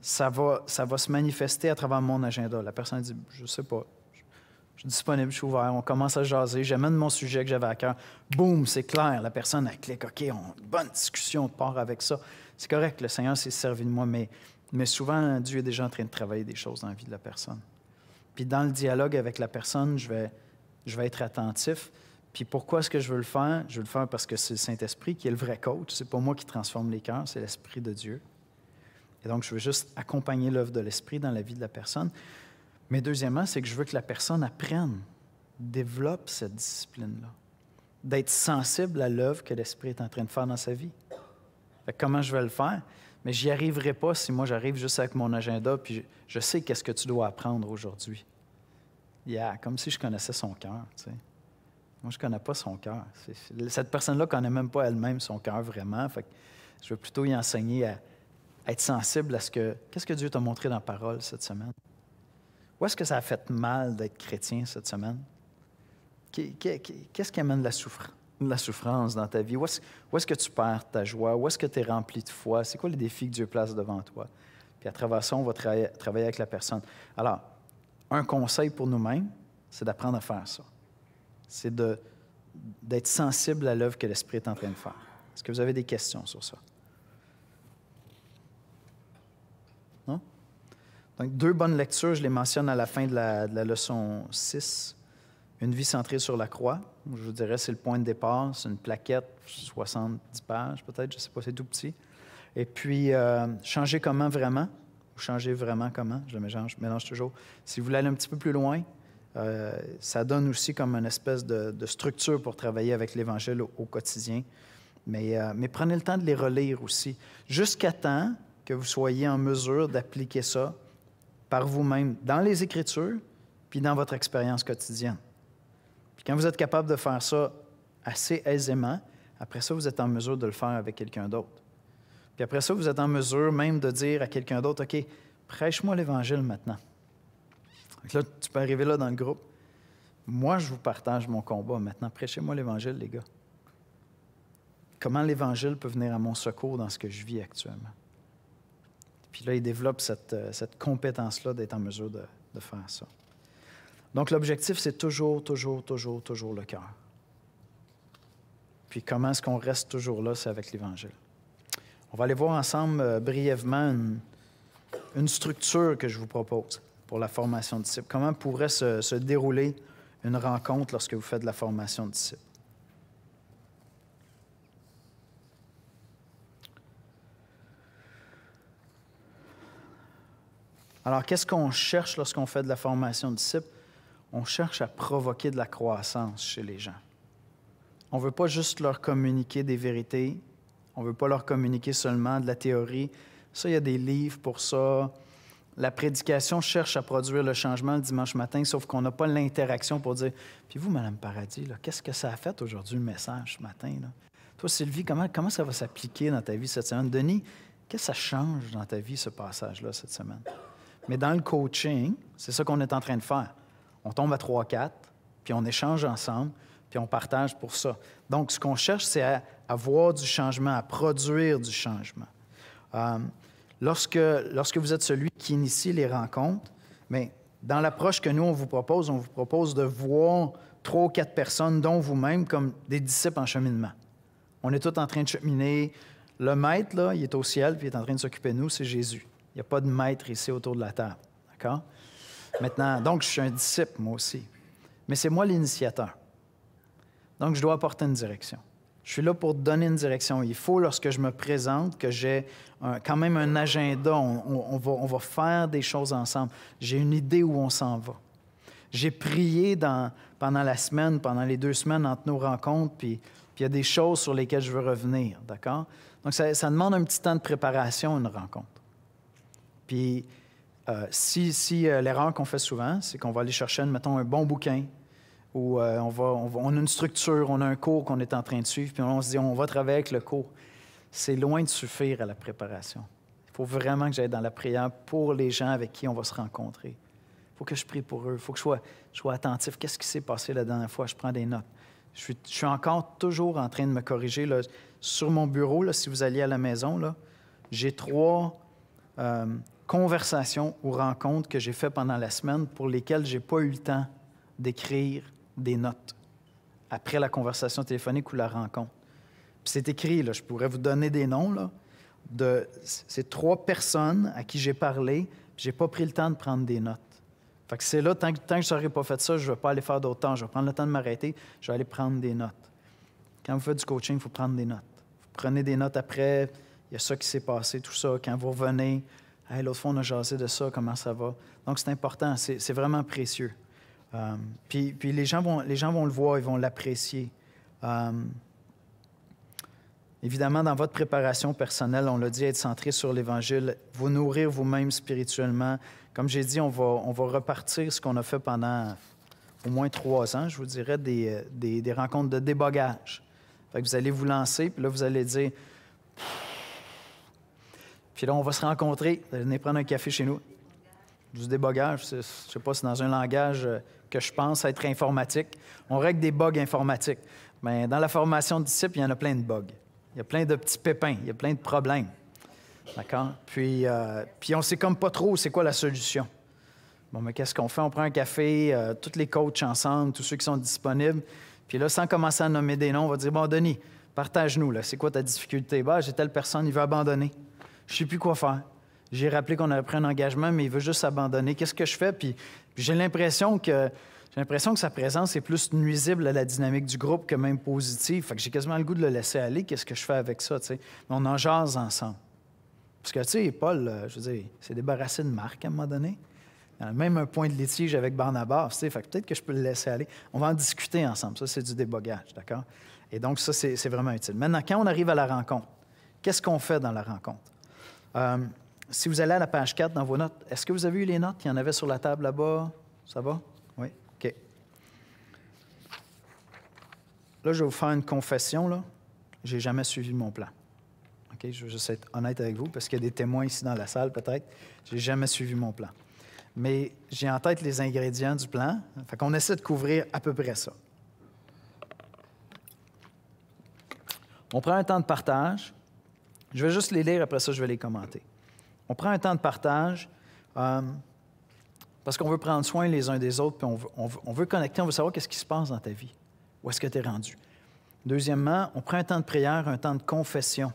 ça va se manifester à travers mon agenda. La personne dit, « Je ne sais pas, je suis disponible, je suis ouvert. » On commence à jaser, j'amène mon sujet que j'avais à cœur. Boum, c'est clair, la personne, elle clique, « OK, bonne discussion, on part avec ça. » C'est correct, le Seigneur s'est servi de moi, mais souvent, Dieu est déjà en train de travailler des choses dans la vie de la personne. Puis dans le dialogue avec la personne, je vais être attentif. Puis pourquoi est-ce que je veux le faire? Je veux le faire parce que c'est le Saint-Esprit qui est le vrai coach. C'est pas moi qui transforme les cœurs, c'est l'Esprit de Dieu. Et donc, je veux juste accompagner l'œuvre de l'Esprit dans la vie de la personne. Mais deuxièmement, c'est que je veux que la personne apprenne, développe cette discipline-là, d'être sensible à l'œuvre que l'Esprit est en train de faire dans sa vie. Fait que comment je vais le faire? Mais j'y arriverai pas si moi j'arrive juste avec mon agenda puis je sais qu'est-ce que tu dois apprendre aujourd'hui. Comme si je connaissais son cœur, tu sais. Moi, je connais pas son cœur. Cette personne-là connaît même pas elle-même son cœur vraiment. Fait que je veux plutôt y enseigner à être sensible à qu'est-ce que Dieu t'a montré dans la parole cette semaine? Où est-ce que ça a fait mal d'être chrétien cette semaine? Qu'est-ce qui amène la souffrance dans ta vie? Où est-ce que tu perds ta joie? Où est-ce que tu es rempli de foi? C'est quoi les défis que Dieu place devant toi? Puis à travers ça, on va travailler avec la personne. Alors, un conseil pour nous-mêmes, c'est d'apprendre à faire ça. C'est d'être sensible à l'œuvre que l'Esprit est en train de faire. Est-ce que vous avez des questions sur ça? Non? Donc, 2 bonnes lectures, je les mentionne à la fin de la leçon 6. Une vie centrée sur la croix. Je vous dirais, c'est le point de départ. C'est une plaquette, 70 pages peut-être, je ne sais pas, c'est tout petit. Et puis, changer comment vraiment, ou changer vraiment comment, je le mélange toujours. Si vous voulez aller un petit peu plus loin, ça donne aussi comme une espèce de structure pour travailler avec l'Évangile au quotidien. Mais prenez le temps de les relire aussi, jusqu'à temps que vous soyez en mesure d'appliquer ça par vous-même, dans les Écritures, puis dans votre expérience quotidienne. Puis quand vous êtes capable de faire ça assez aisément, après ça, vous êtes en mesure de le faire avec quelqu'un d'autre. Puis après ça, vous êtes en mesure même de dire à quelqu'un d'autre, « OK, prêche-moi l'Évangile maintenant. » Là, tu peux arriver là dans le groupe. Moi, je vous partage mon combat. Maintenant, prêchez-moi l'Évangile, les gars. Comment l'Évangile peut venir à mon secours dans ce que je vis actuellement? Puis là, il développe cette compétence-là d'être en mesure de faire ça. Donc, l'objectif, c'est toujours le cœur. Puis comment est-ce qu'on reste toujours là? C'est avec l'Évangile. On va aller voir ensemble brièvement une structure que je vous propose pour la formation de disciples. Comment pourrait se dérouler une rencontre lorsque vous faites de la formation de disciples? Alors, qu'est-ce qu'on cherche lorsqu'on fait de la formation de disciples? On cherche à provoquer de la croissance chez les gens. On ne veut pas juste leur communiquer des vérités. On ne veut pas leur communiquer seulement de la théorie. Ça, il y a des livres pour ça. La prédication cherche à produire le changement le dimanche matin, sauf qu'on n'a pas l'interaction pour dire « Puis vous, Mme Paradis, là, qu'est-ce que ça a fait aujourd'hui, le message, ce matin? Là? Toi, Sylvie, comment ça va s'appliquer dans ta vie cette semaine? Denis, qu'est-ce que ça change dans ta vie, ce passage-là, cette semaine? » Mais dans le coaching, c'est ça qu'on est en train de faire. On tombe à 3-4, puis on échange ensemble, puis on partage pour ça. Donc, ce qu'on cherche, c'est à voir du changement, à produire du changement. Lorsque vous êtes celui qui initie les rencontres, mais dans l'approche que nous, on vous propose de voir 3 ou 4 personnes, dont vous-même, comme des disciples en cheminement. On est tous en train de cheminer. Le maître, là, il est au ciel, puis il est en train de s'occuper de nous, c'est Jésus. Il n'y a pas de maître ici autour de la table. D'accord? Maintenant, donc, je suis un disciple, moi aussi. Mais c'est moi l'initiateur. Donc, je dois apporter une direction. Je suis là pour donner une direction. Il faut, lorsque je me présente, que j'ai quand même un agenda. On va faire des choses ensemble. J'ai une idée où on s'en va. J'ai prié pendant la semaine, pendant les 2 semaines entre nos rencontres, puis il y a des choses sur lesquelles je veux revenir, d'accord? Donc, ça demande un petit temps de préparation, une rencontre. Puis, l'erreur qu'on fait souvent, c'est qu'on va aller chercher, mettons, un bon bouquin, ou on a une structure, on a un cours qu'on est en train de suivre, puis on se dit, on va travailler avec le cours. C'est loin de suffire à la préparation. Il faut vraiment que j'aille dans la prière pour les gens avec qui on va se rencontrer. Il faut que je prie pour eux. Il faut que je sois attentif. Qu'est-ce qui s'est passé la dernière fois? Je prends des notes. Je suis encore toujours en train de me corriger. Là, sur mon bureau, là, si vous alliez à la maison, là, j'ai 3 conversations ou rencontres que j'ai faites pendant la semaine pour lesquelles je n'ai pas eu le temps d'écrire des notes après la conversation téléphonique ou la rencontre. Puis c'est écrit, là, je pourrais vous donner des noms, là, c'est 3 personnes à qui j'ai parlé, puis je n'ai pas pris le temps de prendre des notes. Fait que c'est là, tant que je n'aurais pas fait ça, je ne vais pas aller faire d'autres temps. Je vais prendre le temps de m'arrêter, je vais aller prendre des notes. Quand vous faites du coaching, il faut prendre des notes. Vous prenez des notes après, il y a ça qui s'est passé, tout ça. Quand vous revenez, hey, l'autre fois, on a jasé de ça, comment ça va? Donc, c'est important, c'est vraiment précieux. Puis les gens vont le voir, ils vont l'apprécier. Évidemment, dans votre préparation personnelle, on l'a dit, être centré sur l'Évangile, vous nourrir vous-même spirituellement. Comme j'ai dit, on va repartir ce qu'on a fait pendant au moins 3 ans, je vous dirais, des rencontres de débogage. Fait que vous allez vous lancer, puis là, vous allez dire... Puis là, on va se rencontrer, vous allez venir prendre un café chez nous. Du débogage, je ne sais pas si c'est dans un langage que je pense être informatique. On règle des bugs informatiques. Mais dans la formation de disciples, il y en a plein de bugs. Il y a plein de petits pépins, il y a plein de problèmes. D'accord? Puis on ne sait comme pas trop c'est quoi la solution. Bon, mais qu'est-ce qu'on fait? On prend un café, tous les coachs ensemble, tous ceux qui sont disponibles. Puis là, sans commencer à nommer des noms, on va dire, bon, Denis, partage-nous, là, c'est quoi ta difficulté? Ben, j'ai telle personne, il veut abandonner. Je ne sais plus quoi faire. J'ai rappelé qu'on avait pris un engagement, mais il veut juste abandonner. Qu'est-ce que je fais? Puis j'ai l'impression que sa présence est plus nuisible à la dynamique du groupe que même positive. Fait que j'ai quasiment le goût de le laisser aller. Qu'est-ce que je fais avec ça, tu sais? Mais on en jase ensemble. Parce que, tu sais, Paul, je veux dire, il s'est débarrassé de Marc à un moment donné. Il y a même un point de litige avec Barnabas, tu sais. Fait que peut-être que je peux le laisser aller. On va en discuter ensemble. Ça, c'est du débogage, d'accord? Et donc, ça, c'est vraiment utile. Maintenant, quand on arrive à la rencontre, qu'est-ce qu'on fait dans la rencontre? Si vous allez à la page 4 dans vos notes, est-ce que vous avez eu les notes? Il y en avait sur la table là-bas. Ça va? Oui? OK. Là, je vais vous faire une confession, là. Je n'ai jamais suivi mon plan. OK? Je veux juste être honnête avec vous, parce qu'il y a des témoins ici dans la salle, peut-être. Je n'ai jamais suivi mon plan. Mais j'ai en tête les ingrédients du plan. Fait qu'on essaie de couvrir à peu près ça. On prend un temps de partage. Je vais juste les lire, après ça, je vais les commenter. On prend un temps de partage parce qu'on veut prendre soin les uns des autres, puis on veut connecter, on veut savoir qu'est-ce qui se passe dans ta vie. Où est-ce que tu es rendu? Deuxièmement, on prend un temps de prière, un temps de confession.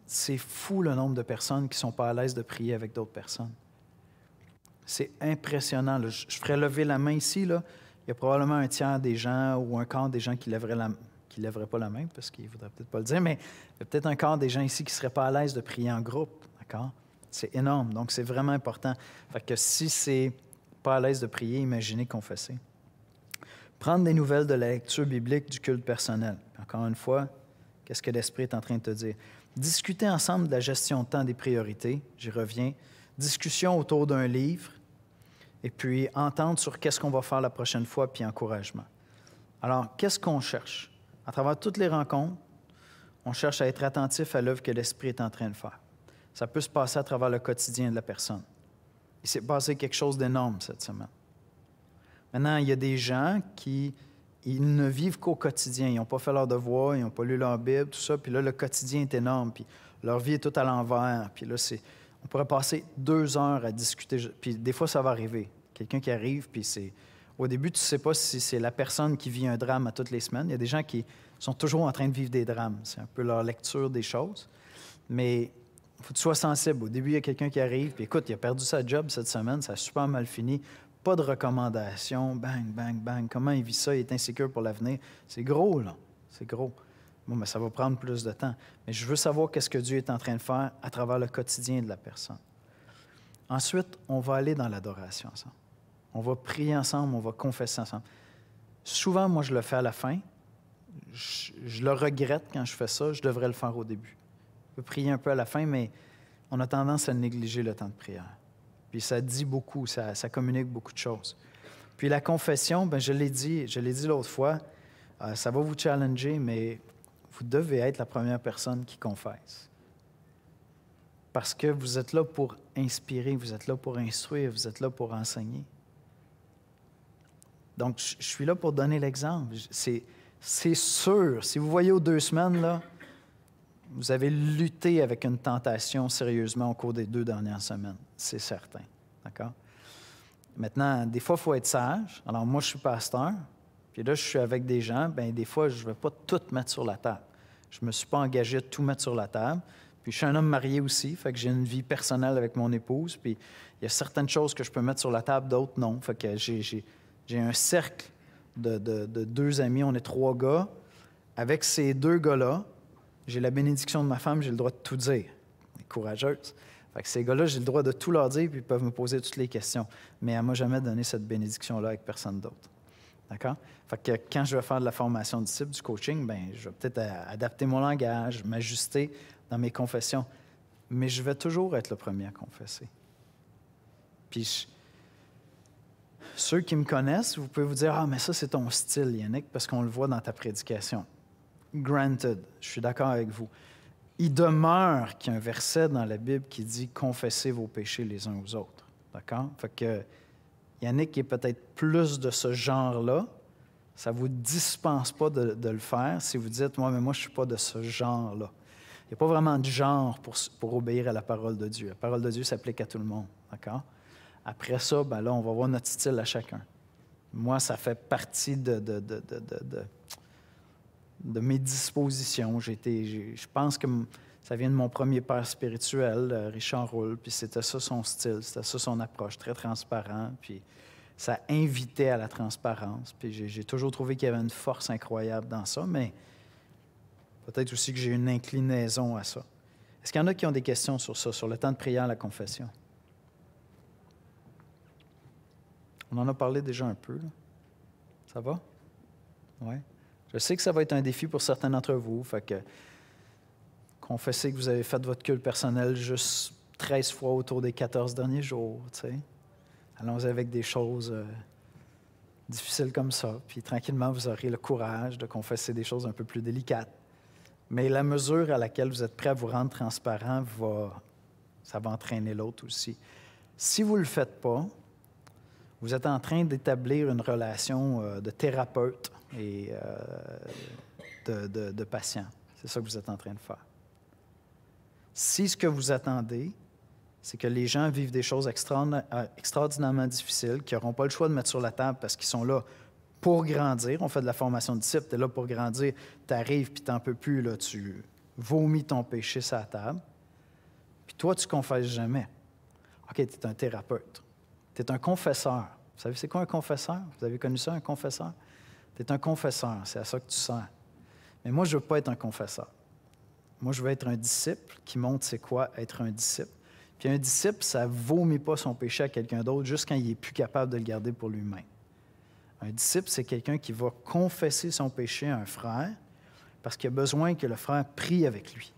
C'est fou le nombre de personnes qui ne sont pas à l'aise de prier avec d'autres personnes. C'est impressionnant. Là. Je ferais lever la main ici. Là. Il y a probablement un tiers des gens ou un quart des gens qui lèveraient pas la main, parce qu'ils ne voudraient peut-être pas le dire, mais il y a peut-être un quart des gens ici qui ne seraient pas à l'aise de prier en groupe. D'accord? C'est énorme. Donc, c'est vraiment important. Fait que si c'est pas à l'aise de prier, imaginez confesser. Prendre des nouvelles de la lecture biblique du culte personnel. Encore une fois, qu'est-ce que l'Esprit est en train de te dire? Discuter ensemble de la gestion de temps des priorités. J'y reviens. Discussion autour d'un livre. Et puis, entendre sur qu'est-ce qu'on va faire la prochaine fois, puis encouragement. Alors, qu'est-ce qu'on cherche? À travers toutes les rencontres, on cherche à être attentif à l'œuvre que l'Esprit est en train de faire. Ça peut se passer à travers le quotidien de la personne. Il s'est passé quelque chose d'énorme cette semaine. Maintenant, il y a des gens qui ils ne vivent qu'au quotidien. Ils n'ont pas fait leur devoir, ils n'ont pas lu leur Bible, tout ça. Puis là, le quotidien est énorme. Puis leur vie est toute à l'envers. Puis là, on pourrait passer 2 heures à discuter. Puis des fois, ça va arriver. Quelqu'un qui arrive, puis au début, tu ne sais pas si c'est la personne qui vit un drame à toutes les semaines. Il y a des gens qui sont toujours en train de vivre des drames. C'est un peu leur lecture des choses. Mais il faut que tu sois sensible. Au début, il y a quelqu'un qui arrive, puis écoute, il a perdu sa job cette semaine, ça a super mal fini. Pas de recommandations, bang, bang, bang. Comment il vit ça? Il est insécure pour l'avenir. C'est gros, là. C'est gros. Bon, mais ça va prendre plus de temps. Mais je veux savoir qu'est-ce que Dieu est en train de faire à travers le quotidien de la personne. Ensuite, on va aller dans l'adoration ensemble. On va prier ensemble, on va confesser ensemble. Souvent, moi, je le fais à la fin. Je le regrette quand je fais ça. Je devrais le faire au début. On peut prier un peu à la fin, mais on a tendance à négliger le temps de prière. Puis ça dit beaucoup, ça communique beaucoup de choses. Puis la confession, bien, je l'ai dit l'autre fois, ça va vous challenger, mais vous devez être la première personne qui confesse. Parce que vous êtes là pour inspirer, vous êtes là pour instruire, vous êtes là pour enseigner. Donc, je suis là pour donner l'exemple. C'est sûr, si vous voyez aux 2 semaines, là, vous avez lutté avec une tentation sérieusement au cours des 2 dernières semaines. C'est certain. D'accord? Maintenant, des fois, il faut être sage. Alors, moi, je suis pasteur. Puis là, je suis avec des gens. Bien, des fois, je ne vais pas tout mettre sur la table. Je ne me suis pas engagé à tout mettre sur la table. Puis, je suis un homme marié aussi. Fait que j'ai une vie personnelle avec mon épouse. Puis, il y a certaines choses que je peux mettre sur la table, d'autres non. Fait que j'ai un cercle de 2 amis. On est 3 gars. Avec ces 2 gars-là, j'ai la bénédiction de ma femme, j'ai le droit de tout dire. Elle est courageuse. Fait que ces gars-là, j'ai le droit de tout leur dire, puis ils peuvent me poser toutes les questions. Mais elle ne m'a jamais donné cette bénédiction-là avec personne d'autre. D'accord? Fait que quand je vais faire de la formation de disciple, du coaching, bien, je vais peut-être adapter mon langage, m'ajuster dans mes confessions. Mais je vais toujours être le premier à confesser. Puis ceux qui me connaissent, vous pouvez vous dire « Ah, mais ça, c'est ton style, Yannick, parce qu'on le voit dans ta prédication. » Granted, je suis d'accord avec vous. Il demeure qu'il y a un verset dans la Bible qui dit « Confessez vos péchés les uns aux autres. » D'accord? Fait que Yannick est peut-être plus de ce genre-là. Ça ne vous dispense pas de le faire si vous dites « Moi, mais moi, je ne suis pas de ce genre-là. » Il n'y a pas vraiment de genre pour obéir à la parole de Dieu. La parole de Dieu s'applique à tout le monde. D'accord? Après ça, ben là, on va voir notre style à chacun. Moi, ça fait partie de mes dispositions. Je pense que ça vient de mon premier père spirituel, Richard Roule, puis c'était ça son style, c'était ça son approche, très transparent, puis ça invitait à la transparence. Puis j'ai toujours trouvé qu'il y avait une force incroyable dans ça, mais peut-être aussi que j'ai une inclinaison à ça. Est-ce qu'il y en a qui ont des questions sur ça, sur le temps de prière, la confession? On en a parlé déjà un peu, là. Ça va? Oui. Je sais que ça va être un défi pour certains d'entre vous. Fait que confessez que vous avez fait votre culte personnel juste 13 fois autour des 14 derniers jours. T'sais. Allons-y avec des choses difficiles comme ça. Puis tranquillement, vous aurez le courage de confesser des choses un peu plus délicates. Mais la mesure à laquelle vous êtes prêt à vous rendre transparent, ça va entraîner l'autre aussi. Si vous ne le faites pas, vous êtes en train d'établir une relation de thérapeute et de patient. C'est ça que vous êtes en train de faire. Si ce que vous attendez, c'est que les gens vivent des choses extraordinairement difficiles, qui n'auront pas le choix de mettre sur la table parce qu'ils sont là pour grandir. On fait de la formation de disciple, tu es là pour grandir, tu arrives puis tu n'en peux plus, là, tu vomis ton péché sur la table. Puis toi, tu ne confesses jamais. OK, tu es un thérapeute. Tu es un confesseur. Vous savez, c'est quoi un confesseur? Vous avez connu ça, un confesseur? Tu es un confesseur, c'est à ça que tu sers. Mais moi, je ne veux pas être un confesseur. Moi, je veux être un disciple qui montre c'est quoi être un disciple. Puis un disciple, ça ne vomit pas son péché à quelqu'un d'autre juste quand il n'est plus capable de le garder pour lui-même. Un disciple, c'est quelqu'un qui va confesser son péché à un frère parce qu'il a besoin que le frère prie avec lui.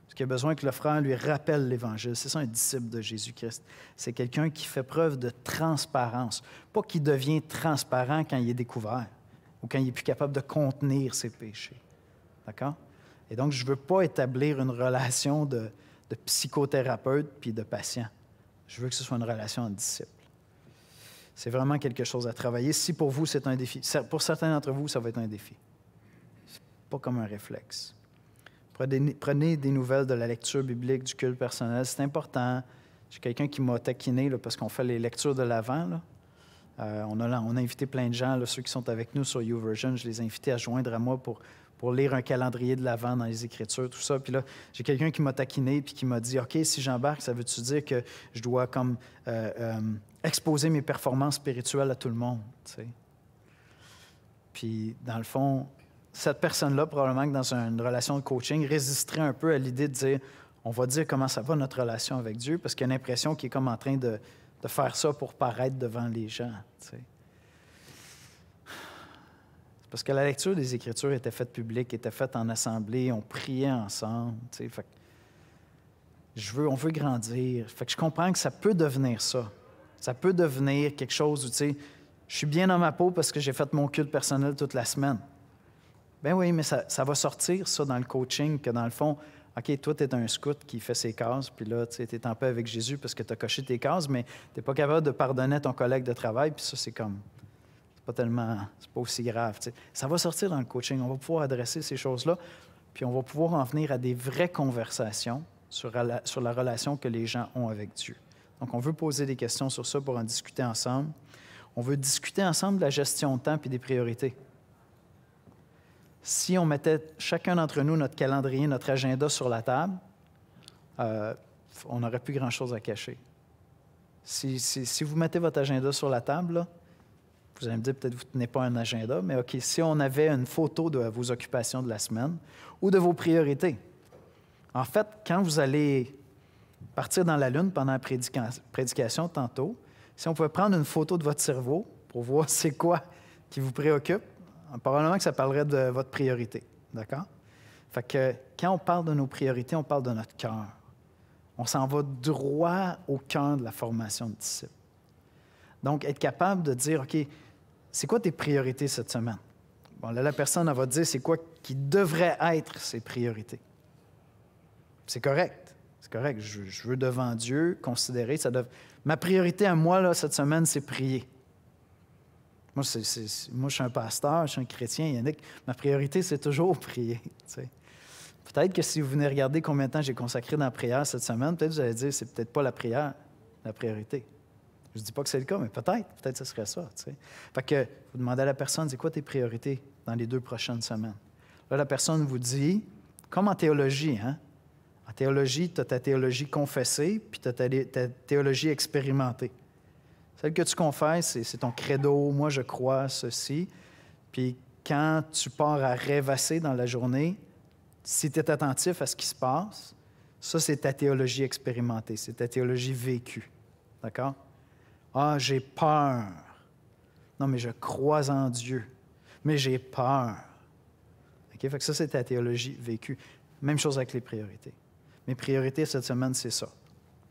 Parce qu'il a besoin que le frère lui rappelle l'Évangile. C'est ça, un disciple de Jésus-Christ. C'est quelqu'un qui fait preuve de transparence. Pas qu'il devient transparent quand il est découvert ou quand il n'est plus capable de contenir ses péchés. D'accord? Et donc, je ne veux pas établir une relation de psychothérapeute puis de patient. Je veux que ce soit une relation en disciple. C'est vraiment quelque chose à travailler. Si pour vous, c'est un défi, pour certains d'entre vous, ça va être un défi. C'est pas comme un réflexe. Prenez des nouvelles de la lecture biblique, du culte personnel. C'est important. J'ai quelqu'un qui m'a taquiné là, parce qu'on fait les lectures de l'Avent. On a invité plein de gens, là, ceux qui sont avec nous sur YouVersion, je les ai invités à joindre à moi pour lire un calendrier de l'Avent dans les Écritures, tout ça. Puis là, j'ai quelqu'un qui m'a taquiné puis qui m'a dit « OK, si j'embarque, ça veut-tu dire que je dois comme exposer mes performances spirituelles à tout le monde? » Puis, dans le fond, cette personne-là, probablement que dans une relation de coaching, résisterait un peu à l'idée de dire « On va dire comment ça va notre relation avec Dieu » parce qu'il y a une impression qu'il est comme en train de faire ça pour paraître devant les gens. C'est parce que la lecture des Écritures était faite publique, était faite en assemblée, on priait ensemble. Fait que on veut grandir. Fait que je comprends que ça peut devenir ça. Ça peut devenir quelque chose où, je suis bien dans ma peau parce que j'ai fait mon culte personnel toute la semaine. Ben oui, mais ça va sortir, ça, dans le coaching, que dans le fond, OK, toi, tu es un scout qui fait ses cases, puis là, tu es en paix avec Jésus parce que tu as coché tes cases, mais tu n'es pas capable de pardonner à ton collègue de travail, puis ça, c'est pas aussi grave. Ça va sortir dans le coaching. On va pouvoir adresser ces choses-là, puis on va pouvoir en venir à des vraies conversations sur la relation que les gens ont avec Dieu. Donc, on veut poser des questions sur ça pour en discuter ensemble. On veut discuter ensemble de la gestion de temps et des priorités. Si on mettait chacun d'entre nous notre calendrier, notre agenda sur la table, on n'aurait plus grand-chose à cacher. Si vous mettez votre agenda sur la table, là, vous allez me dire peut-être que vous ne tenez pas un agenda, mais OK, si on avait une photo de vos occupations de la semaine ou de vos priorités. En fait, quand vous allez partir dans la lune pendant la prédication tantôt, si on pouvait prendre une photo de votre cerveau pour voir c'est quoi qui vous préoccupe, probablement que ça parlerait de votre priorité. D'accord? Fait que quand on parle de nos priorités, on parle de notre cœur. On s'en va droit au cœur de la formation de disciples. Donc, être capable de dire, OK, c'est quoi tes priorités cette semaine? Bon, là, la personne, elle va te dire c'est quoi qui devrait être ses priorités. C'est correct. C'est correct. Je veux devant Dieu considérer. Ma priorité à moi, là, cette semaine, c'est prier. Moi, je suis un pasteur, je suis un chrétien, Yannick. Ma priorité, c'est toujours prier. Peut-être que si vous venez regarder combien de temps j'ai consacré dans la prière cette semaine, peut-être que vous allez dire c'est peut-être pas la prière, la priorité. Je ne dis pas que c'est le cas, mais peut-être que ce serait ça. Fait que vous demandez à la personne, c'est quoi tes priorités dans les 2 prochaines semaines? Là, la personne vous dit, comme en théologie, hein? En théologie, tu as ta théologie confessée, puis tu as ta théologie expérimentée. Celle que tu confesses, c'est ton credo, moi je crois ceci. Puis quand tu pars à rêvasser dans la journée, si tu es attentif à ce qui se passe, ça c'est ta théologie expérimentée, c'est ta théologie vécue. D'accord? Ah, j'ai peur. Non, mais je crois en Dieu. Mais j'ai peur. OK? Fait que ça, c'est ta théologie vécue. Même chose avec les priorités. Mes priorités cette semaine, c'est ça.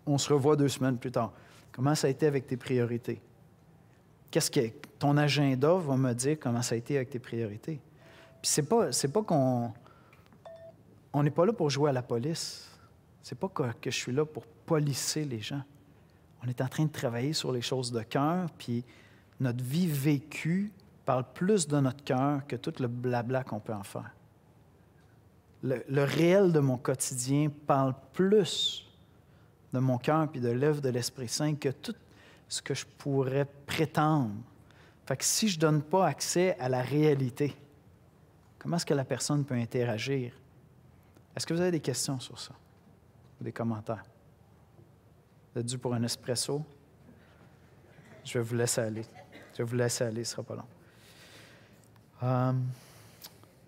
On se revoit 2 semaines plus tard. Comment ça a été avec tes priorités? Qu'est-ce que ton agenda va me dire comment ça a été avec tes priorités? Puis c'est pas qu'on... On n'est pas là pour jouer à la police. C'est pas que je suis là pour policer les gens. On est en train de travailler sur les choses de cœur, puis notre vie vécue parle plus de notre cœur que tout le blabla qu'on peut en faire. Le réel de mon quotidien parle plus de mon cœur puis de l'œuvre de l'Esprit Saint que tout ce que je pourrais prétendre. Fait que si je ne donne pas accès à la réalité, comment est-ce que la personne peut interagir? Est-ce que vous avez des questions sur ça? Ou des commentaires? Vous êtes dû pour un espresso? Je vais vous laisser aller. Ce ne sera pas long.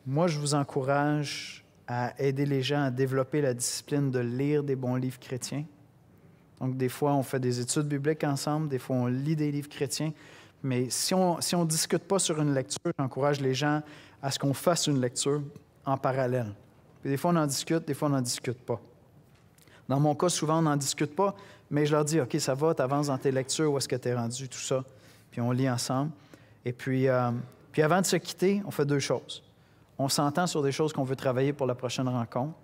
Moi, je vous encourage à aider les gens à développer la discipline de lire des bons livres chrétiens. Donc, des fois, on fait des études bibliques ensemble, des fois, on lit des livres chrétiens. Mais si on ne discute pas sur une lecture, j'encourage les gens à ce qu'on fasse une lecture en parallèle. Puis des fois, on en discute, des fois, on n'en discute pas. Dans mon cas, souvent, on n'en discute pas, mais je leur dis, OK, ça va, tu avances dans tes lectures, où est-ce que tu es rendu, tout ça. Puis on lit ensemble. Et puis avant de se quitter, on fait 2 choses. On s'entend sur des choses qu'on veut travailler pour la prochaine rencontre,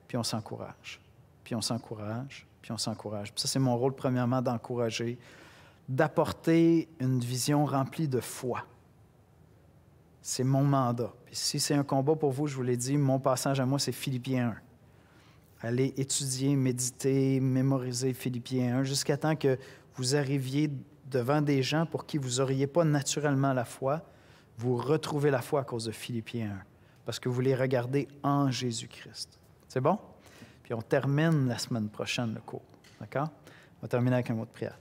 puis on s'encourage. Puis on s'encourage, puis on s'encourage. Puis ça, c'est mon rôle, premièrement, d'encourager. d'apporter une vision remplie de foi. C'est mon mandat. Puis si c'est un combat pour vous, je vous l'ai dit, mon passage à moi, c'est Philippiens 1. Allez étudier, méditer, mémoriser Philippiens 1 jusqu'à temps que vous arriviez devant des gens pour qui vous n'auriez pas naturellement la foi. Vous retrouvez la foi à cause de Philippiens 1, parce que vous les regardez en Jésus-Christ. C'est bon? Puis on termine la semaine prochaine le cours. D'accord? On va terminer avec un mot de prière.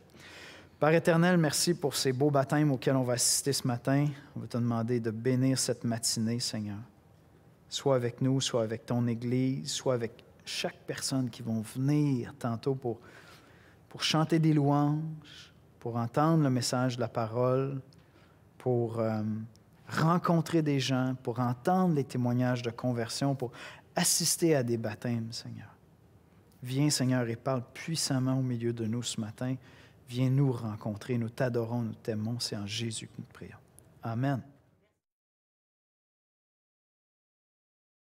Père éternel, merci pour ces beaux baptêmes auxquels on va assister ce matin. On va te demander de bénir cette matinée, Seigneur. Soit avec nous, soit avec ton Église, soit avec chaque personne qui vont venir tantôt pour chanter des louanges, pour entendre le message de la parole, pour rencontrer des gens, pour entendre les témoignages de conversion, pour assister à des baptêmes, Seigneur. Viens, Seigneur, et parle puissamment au milieu de nous ce matin. Viens nous rencontrer. Nous t'adorons, nous t'aimons. C'est en Jésus que nous prions. Amen.